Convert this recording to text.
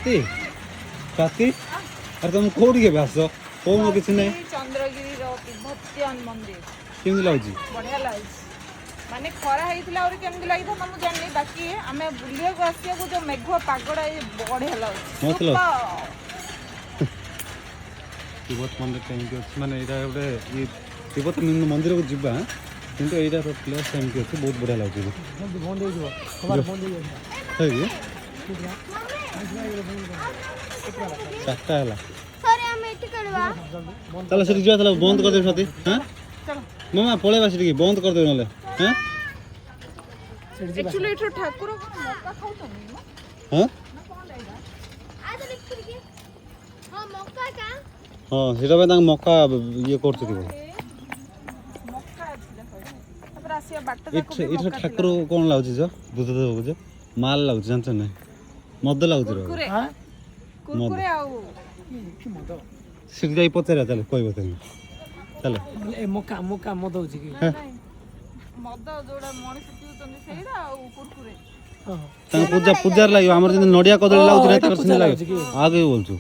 स्वाति स्वाति अरे तुम कोठी के आस कौन किसी नहीं चंद्रगिरी तिब्बतियन मंदिर केमती लगुच बढ़िया लगे माने खरा होता और केमती लगी था मुझे जानी बाकी आम बुलिया को आसिया को जो मेघुआ पागड़ा बढ़िया लगे मतलब तिब्बत मंदिर केमती अच्छे माने यहाँ गोटे ये तिब्बत मंदिर को जीवा किंतु यहाँ प्लेस केमती अच्छे बहुत बढ़िया लगे चार्टा है चलो से चलो बंद कर दे साथी हाँ मामा पलैबा से बंद कर दे ना हाँ एक्चुअली इठो ठाकुर मक्का खाउछन हाँ हाँ सीटा पे मक्का ये कर ठाकुर कौन लगुच बुध देव माल लगुच जानते ना मद लगुच सीट पचार चलो कह चलो मक्का मक्का मद हो मद जोड़ा मनीष पिउछन सेडा आ कुरकुरे पूजा पूजार लगे आमर जन नडिया कदली लगुच आगे बोलछु